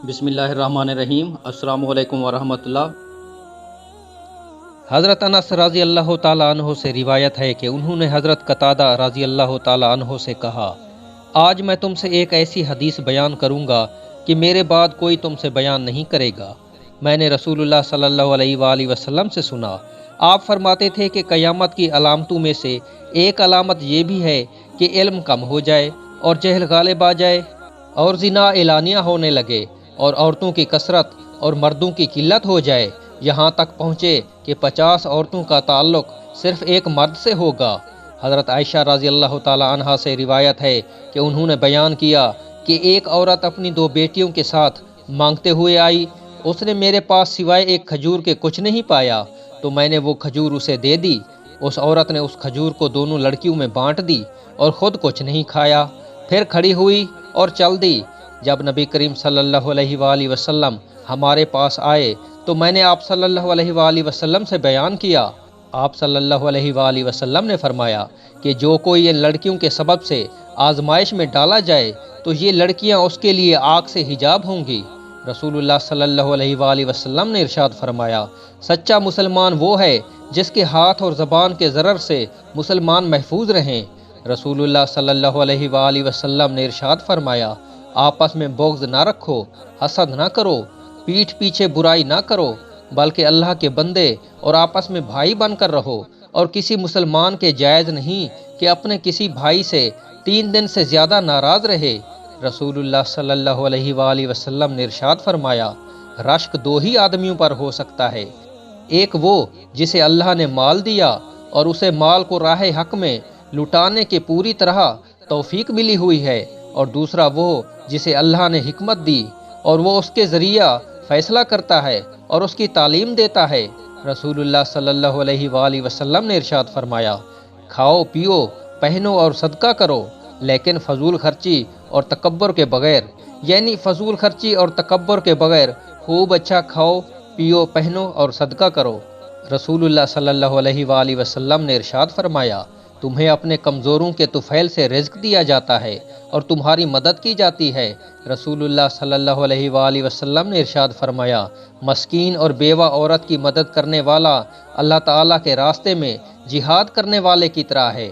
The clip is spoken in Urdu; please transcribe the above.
بسم اللہ الرحمن الرحیم۔ السلام علیکم ورحمۃ اللہ۔ حضرت انس رضی اللہ تعالیٰ عنہ سے روایت ہے کہ انہوں نے حضرت قتادہ رضی اللہ تعالیٰ عنہ سے کہا، آج میں تم سے ایک ایسی حدیث بیان کروں گا کہ میرے بعد کوئی تم سے بیان نہیں کرے گا۔ میں نے رسول اللہ صلی اللہ علیہ وآلہ وسلم سے سنا، آپ فرماتے تھے کہ قیامت کی علامتوں میں سے ایک علامت یہ بھی ہے کہ علم کم ہو جائے اور جہل غالب آ جائے اور زنا اعلانیہ ہونے لگے اور عورتوں کی کثرت اور مردوں کی قلت ہو جائے، یہاں تک پہنچے کہ 50 عورتوں کا تعلق صرف ایک مرد سے ہوگا۔ حضرت عائشہ رضی اللہ تعالی عنہا سے روایت ہے کہ انہوں نے بیان کیا کہ ایک عورت اپنی 2 بیٹیوں کے ساتھ مانگتے ہوئے آئی، اس نے میرے پاس سوائے ایک کھجور کے کچھ نہیں پایا، تو میں نے وہ کھجور اسے دے دی۔ اس عورت نے اس کھجور کو دونوں لڑکیوں میں بانٹ دی اور خود کچھ نہیں کھایا، پھر کھڑی ہوئی اور چل دی۔ جب نبی کریم صلی اللہ علیہ وآلہ وسلم ہمارے پاس آئے تو میں نے آپ صلی اللہ علیہ وآلہ وسلم سے بیان کیا۔ آپ صلی اللہ علیہ وآلہ وسلم نے فرمایا کہ جو کوئی ان لڑکیوں کے سبب سے آزمائش میں ڈالا جائے تو یہ لڑکیاں اس کے لیے آگ سے حجاب ہوں گی۔ رسول اللہ صلی اللہ علیہ وآلہ وسلم نے ارشاد فرمایا، سچا مسلمان وہ ہے جس کے ہاتھ اور زبان کے ضرر سے مسلمان محفوظ رہیں۔ رسول اللہ صلی اللہ علیہ وآلہ وسلم نے ارشاد فرمایا، آپس میں بغض نہ رکھو، حسد نہ کرو، پیٹھ پیچھے برائی نہ کرو، بلکہ اللہ کے بندے اور آپس میں بھائی بن کر رہو، اور کسی مسلمان کے جائز نہیں کہ اپنے کسی بھائی سے 3 دن سے زیادہ ناراض رہے۔ رسول اللہ صلی اللہ علیہ وآلہ وسلم نے ارشاد فرمایا، رشک 2 ہی آدمیوں پر ہو سکتا ہے، ایک وہ جسے اللہ نے مال دیا اور اسے مال کو راہ حق میں لٹانے کے پوری طرح توفیق ملی ہوئی ہے، اور دوسرا وہ جسے اللہ نے حکمت دی اور وہ اس کے ذریعہ فیصلہ کرتا ہے اور اس کی تعلیم دیتا ہے۔ رسول اللہ صلی اللہ علیہ وآلہ وسلم نے ارشاد فرمایا، کھاؤ پیو پہنو اور صدقہ کرو، لیکن فضول خرچی اور تکبر کے بغیر، یعنی فضول خرچی اور تکبر کے بغیر خوب اچھا کھاؤ پیو پہنو اور صدقہ کرو۔ رسول اللہ صلی اللہ علیہ وآلہ وسلم نے ارشاد فرمایا، تمہیں اپنے کمزوروں کے طفیل سے رزق دیا جاتا ہے اور تمہاری مدد کی جاتی ہے۔ رسول اللہ صلی اللہ علیہ وآلہ وسلم نے ارشاد فرمایا، مسکین اور بیوہ عورت کی مدد کرنے والا اللہ تعالیٰ کے راستے میں جہاد کرنے والے کی طرح ہے۔